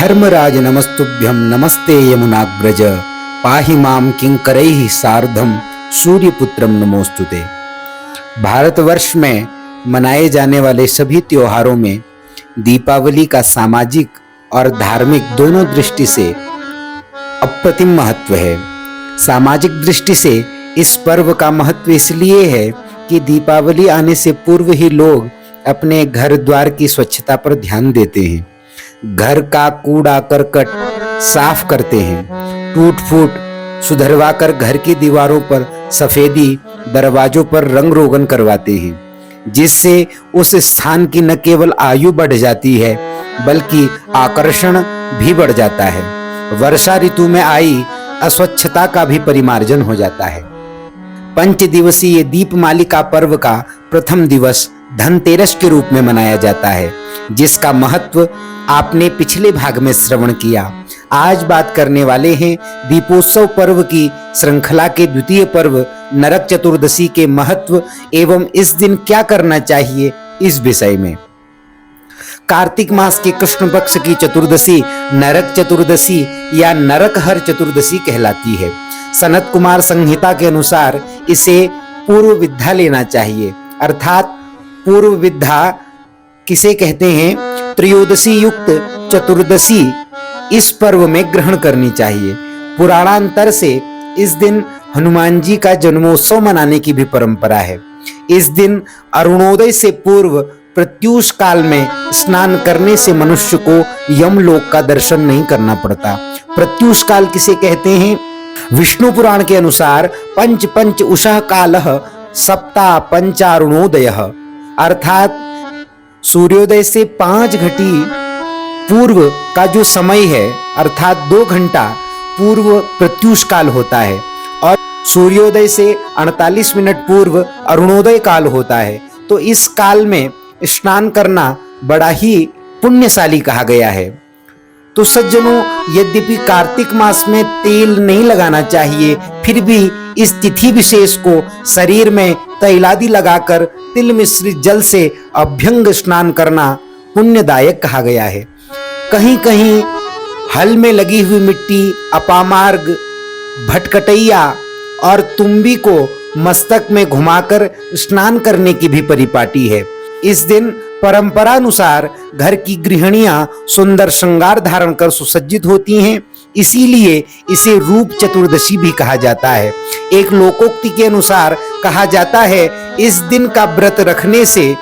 धर्मराज नमस्तुभ्यं नमस्ते यमुनाग्रज पाहि मां किंकरैः सार्धम सूर्यपुत्रम नमोस्तुते। भारतवर्ष में मनाए जाने वाले सभी त्योहारों में दीपावली का सामाजिक और धार्मिक दोनों दृष्टि से अप्रतिम महत्व है। सामाजिक दृष्टि से इस पर्व का महत्व इसलिए है कि दीपावली आने से पूर्व ही लोग अपने घर द्वार की स्वच्छता पर ध्यान देते हैं, घर का कूड़ा करकट साफ करते हैं, टूट फूट सुधरवा कर घर की दीवारों पर सफेदी, दरवाजों पर रंग रोगन करवाते हैं, जिससे उस स्थान की न केवल आयु बढ़ जाती है बल्कि आकर्षण भी बढ़ जाता है। वर्षा ऋतु में आई अस्वच्छता का भी परिमार्जन हो जाता है। पंच दिवसीय दीपमालिका पर्व का प्रथम दिवस धनतेरस के रूप में मनाया जाता है, जिसका महत्व आपने पिछले भाग में श्रवण किया। आज बात करने वाले हैं दीपोत्सव पर्व की श्रृंखला के द्वितीय पर्व नरक चतुर्दशी के महत्व एवं इस दिन क्या करना चाहिए, इस विषय में। कार्तिक मास के कृष्ण पक्ष की चतुर्दशी नरक चतुर्दशी या नरकहर चतुर्दशी कहलाती है। सनत कुमार संहिता के अनुसार इसे पूर्व विद्या लेना चाहिए, अर्थात पूर्व विद्या किसे कहते हैं, त्रयोदशी युक्त चतुर्दशी इस पर्व में ग्रहण करनी चाहिए। पुराणांतर से इस दिन हनुमान जी का जन्मोत्सव मनाने की भी परंपरा है। इस दिन अरुणोदय से पूर्व प्रत्यूष काल में स्नान करने से मनुष्य को यमलोक का दर्शन नहीं करना पड़ता। प्रत्यूष काल किसे कहते हैं, विष्णु पुराण के अनुसार पंच पंच उषः कालः सप्ता पंचारुणोदयः, अर्थात सूर्योदय से 5 घटी पूर्व का जो समय है, अर्थात 2 घंटा पूर्व प्रत्यूष काल होता है और सूर्योदय से 48 मिनट पूर्व अरुणोदय काल होता है। तो इस काल में स्नान करना बड़ा ही पुण्यशाली कहा गया है। तो सज्जनों, यद्यपि कार्तिक मास में तेल नहीं लगाना चाहिए, फिर भी इस तिथि विशेष को शरीर में तैलादि लगाकर तिल मिश्रित जल से अभ्यंग स्नान करना पुण्यदायक कहा गया है। कहीं कहीं हल में लगी हुई मिट्टी, अपामार्ग, भटकटैया और तुम्बी को मस्तक में घुमाकर स्नान करने की भी परिपाटी है। इस दिन परंपरानुसार घर की गृहिणियां सुंदर श्रृंगार धारण कर सुसज्जित होती हैं, इसीलिए इसे रूप चतुर्दशी भी कहा जाता है। एक लोकोक्ति के अनुसार कहा जाता है, इस दिन का व्रत रखने से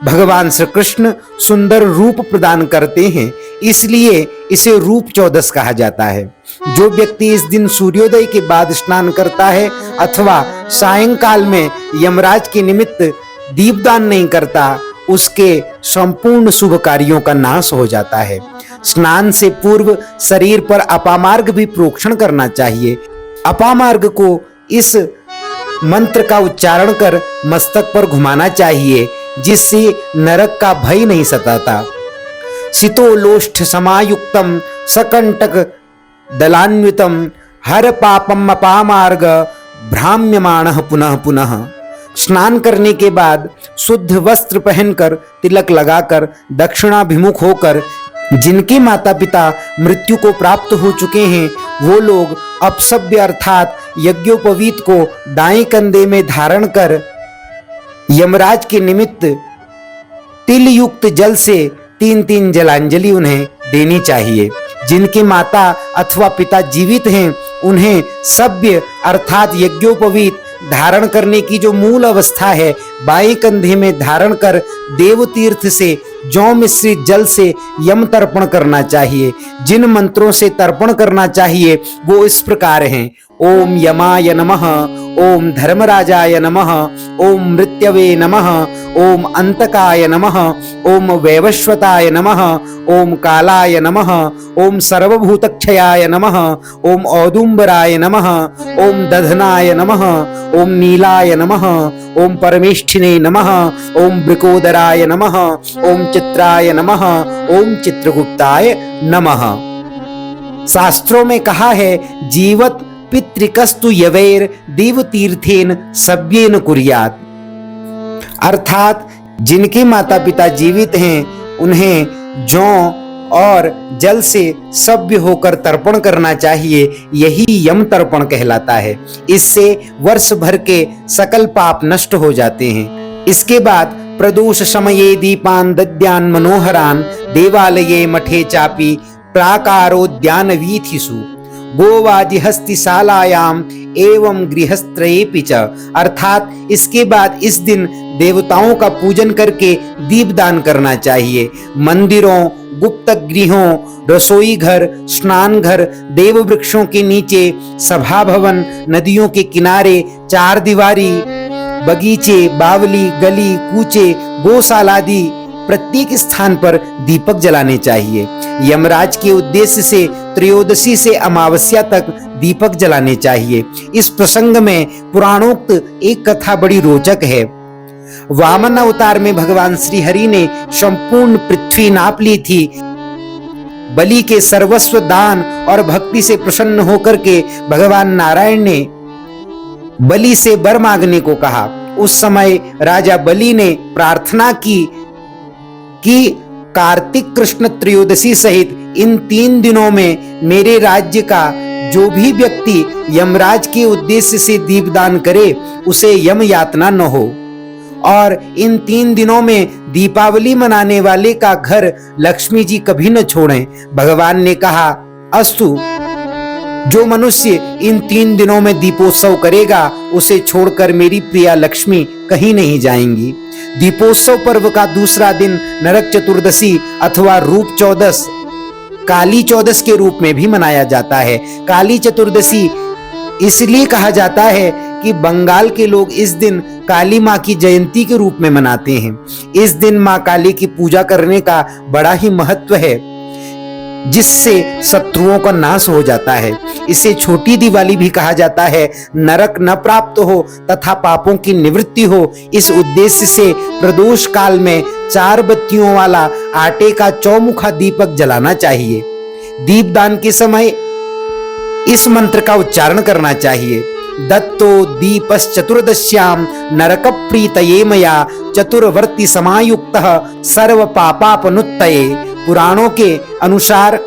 भगवान श्री कृष्ण सुंदर रूप प्रदान करते हैं, इसलिए इसे रूप चौदस कहा जाता है। जो व्यक्ति इस दिन सूर्योदय के बाद स्नान करता है अथवा सायंकाल में यमराज के निमित्त दीपदान नहीं करता, उसके संपूर्ण शुभ कार्यों का नाश हो जाता है। स्नान से पूर्व शरीर पर अपामार्ग भी प्रोक्षण करना चाहिए। अपामार्ग को इस मंत्र का उच्चारण कर मस्तक पर घुमाना चाहिए, जिससे नरक का भय नहीं सताता। सितोलोष्ठ समायुक्तम सकंटक दलान्वितम हर पापम अपामार्ग भ्राम्यमाणः पुनः पुनः। स्नान करने के बाद शुद्ध वस्त्र पहनकर तिलक लगाकर दक्षिणाभिमुख होकर जिनके माता पिता मृत्यु को प्राप्त हो चुके हैं, वो लोग अपसव्य अर्थात यज्ञोपवीत को दाएं कंधे में धारण कर यमराज के निमित्त तिल युक्त जल से 3-3 जलांजलि उन्हें देनी चाहिए। जिनके माता अथवा पिता जीवित हैं, उन्हें सभ्य अर्थात यज्ञोपवीत धारण करने की जो मूल अवस्था है, बाएं कंधे में धारण कर देव तीर्थ से जौ मिश्रित जल से यम तर्पण करना चाहिए। जिन मंत्रों से तर्पण करना चाहिए वो इस प्रकार हैं, ओम यमाय नमः, ओम धर्मराजाय नमः, ओम मृत्यवे नमः, ओम अंतकाय नमः, ओम वैवस्वताय नमः, ओम कालाय नमः, ओम सर्वभूतक्षयाय नमः, ओम औदुंबराय नमः, ओम दधनाय नमः, ओम नीलाय नमः, ओम परमेष्ठिने नमः, ओम वृकोदराय नमः, ओम चित्राय नमः, ओम चित्रगुप्ताय नमः। शास्त्रों में कहा है, जीवत पितृकस्तु यवैर देवतीर्थेन सव्येन कुर्यात्, अर्थात जिनके माता पिता जीवित हैं उन्हें जौ और जल से सभ्य होकर तर्पण करना चाहिए। यही यम तर्पण कहलाता है। इससे वर्ष भर के सकल पाप नष्ट हो जाते हैं। इसके बाद प्रदोष समये दीपान दद्यान मनोहरान देवालये मठे चापी प्राकारोद्यान वीथिषु गोवादिहस्तिशालायाम एवं गृहस्त्रयेपि च। अर्थात इसके बाद इस दिन देवताओं का पूजन करके दीपदान करना चाहिए। मंदिरों, गुप्त गृहों, रसोई घर, स्नान घर, देव वृक्षों के नीचे, सभा भवन, नदियों के किनारे, चार दीवारी, बगीचे, बावली, गली कूचे, गौशाला आदि प्रत्येक स्थान पर दीपक जलाने चाहिए। यमराज के उद्देश्य से त्रयोदशी से अमावस्या तक दीपक जलाने चाहिए। इस प्रसंग में पुराणोक्त एक कथा बड़ी रोचक है। वामन अवतार में भगवान श्री हरि ने संपूर्ण पृथ्वी नाप ली थी। बलि के सर्वस्व दान और भक्ति से प्रसन्न होकर के भगवान नारायण ने बलि से वर मांगने को कहा। उस समय राजा बलि ने प्रार्थना की कि कार्तिक कृष्ण त्रयोदशी सहित इन 3 दिनों में मेरे राज्य का जो भी व्यक्ति यमराज के उद्देश्य से दीपदान करे उसे यम यातना न हो, और इन 3 दिनों में दीपावली मनाने वाले का घर लक्ष्मी जी कभी न छोड़ें। भगवान ने कहा, अस्तु, जो मनुष्य इन 3 दिनों में दीपोत्सव करेगा उसे छोड़कर मेरी प्रिया लक्ष्मी कहीं नहीं जाएंगी। दीपोत्सव पर्व का दूसरा दिन नरक चतुर्दशी अथवा रूप चौदस, काली चौदस के रूप में भी मनाया जाता है। काली चतुर्दशी इसलिए कहा जाता है कि बंगाल के लोग इस दिन काली माँ की जयंती के रूप में मनाते हैं। इस दिन माँ काली की पूजा करने का बड़ा ही महत्व है, जिससे शत्रुओं का नाश हो जाता है। इसे छोटी दिवाली भी कहा जाता है। नरक न प्राप्त हो तथा पापों की निवृत्ति हो, इस उद्देश्य से प्रदोष काल में 4 बत्तियों वाला आटे का चौमुखा दीपक जलाना चाहिए। दीपदान के समय इस मंत्र का उच्चारण करना चाहिए। दत्तो दीपश्चतुर्दश्याम नरक प्रीतये मया चतुर्वर्ती समायुक्तः सर्व पापापनुत्तये। पुराणों के अनुसार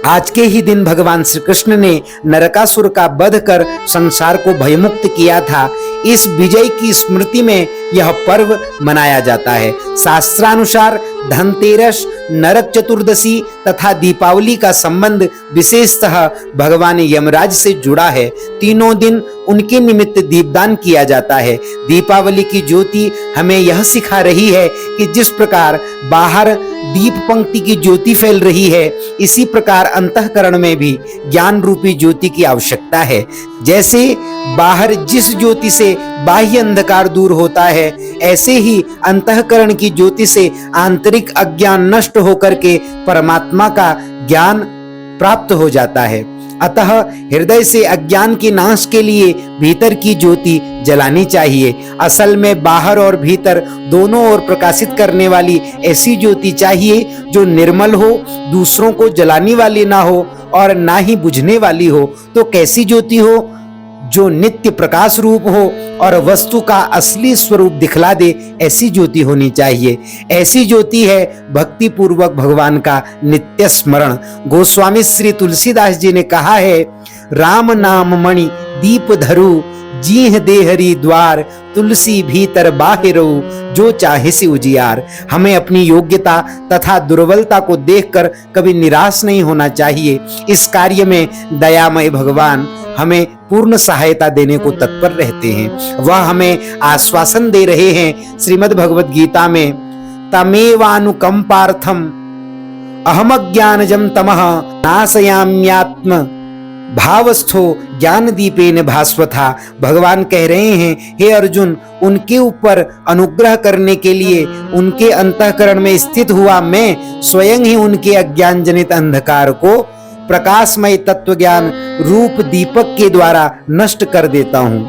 आज के ही दिन भगवान श्री कृष्ण ने नरकासुर का वध कर संसार को भयमुक्त किया था। इस विजय की स्मृति में यह पर्व मनाया जाता है। शास्त्रानुसार धनतेरस, नरक चतुर्दशी तथा दीपावली का संबंध विशेषतः भगवान यमराज से जुड़ा है। तीनों दिन उनके निमित्त दीपदान किया जाता है। दीपावली की ज्योति हमें यह सिखा रही है कि जिस प्रकार बाहर दीप पंक्ति की ज्योति फैल रही है, इसी प्रकार अंतःकरण में भी ज्ञान रूपी ज्योति की आवश्यकता है। जैसे बाहर जिस ज्योति से बाह्य अंधकार दूर होता है, ऐसे ही अंतःकरण की ज्योति से आंतरिक अज्ञान नष्ट होकर के परमात्मा का ज्ञान प्राप्त हो जाता है। अतः हृदय से अज्ञान के नाश के लिए भीतर की ज्योति जलानी चाहिए। असल में बाहर और भीतर दोनों ओर प्रकाशित करने वाली ऐसी ज्योति चाहिए जो निर्मल हो, दूसरों को जलाने वाली ना हो और ना ही बुझने वाली हो। तो कैसी ज्योति हो? जो नित्य प्रकाश रूप हो और वस्तु का असली स्वरूप दिखला दे, ऐसी ज्योति होनी चाहिए। ऐसी ज्योति है भक्ति पूर्वक भगवान का नित्य स्मरण। गोस्वामी श्री तुलसीदास जी ने कहा है, राम नाम मणि दीप धरु जीह देहरी द्वार तुलसी भीतर बाहिर जो चाहे से उजियार। हमें अपनी योग्यता तथा दुर्बलता को देखकर कभी निराश नहीं होना चाहिए। इस कार्य में दयामय भगवान हमें पूर्ण सहायता देने को तत्पर रहते हैं। वह हमें आश्वासन दे रहे हैं श्रीमद् भगवद गीता में, तमेवानुकंपार्थम अहमज्ञानजं तमः नाशयाम्यात्म भावस्थो ज्ञान दीपेन भास्वथा। भगवान कह रहे हैं, हे अर्जुन, उनके ऊपर अनुग्रह करने के लिए उनके अंतःकरण में स्थित हुआ मैं स्वयं ही उनके अज्ञान जनित अंधकार को प्रकाशमय तत्व ज्ञान रूप दीपक के द्वारा नष्ट कर देता हूं।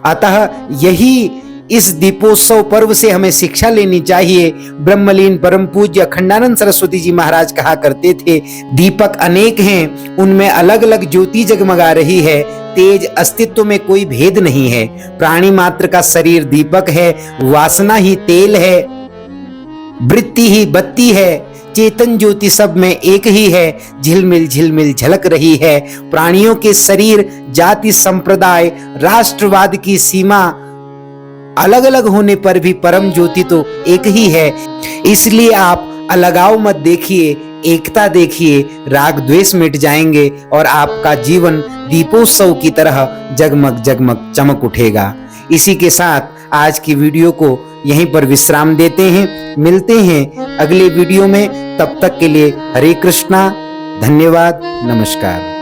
अतः यही इस दीपोत्सव पर्व से हमें शिक्षा लेनी चाहिए। ब्रह्मलीन परम पूज्य अखंडानंद सरस्वती जी महाराज कहा करते थे, दीपक अनेक हैं, उनमें अलग अलग ज्योति जगमगा रही है, तेज अस्तित्व में कोई भेद नहीं है। प्राणी मात्र का शरीर दीपक है, वासना ही तेल है, वृत्ति ही बत्ती है, चेतन ज्योति सब में एक ही है, झिलमिल झिलमिल झलक रही है। प्राणियों के शरीर, जाति, संप्रदाय, राष्ट्रवाद की सीमा अलग अलग होने पर भी परम ज्योति तो एक ही है। इसलिए आप अलगाव मत देखिए, एकता देखिए, राग द्वेष मिट जाएंगे और आपका जीवन दीपोत्सव की तरह जगमग जगमग चमक उठेगा। इसी के साथ आज की वीडियो को यहीं पर विश्राम देते हैं। मिलते हैं अगले वीडियो में, तब तक के लिए हरे कृष्णा, धन्यवाद, नमस्कार।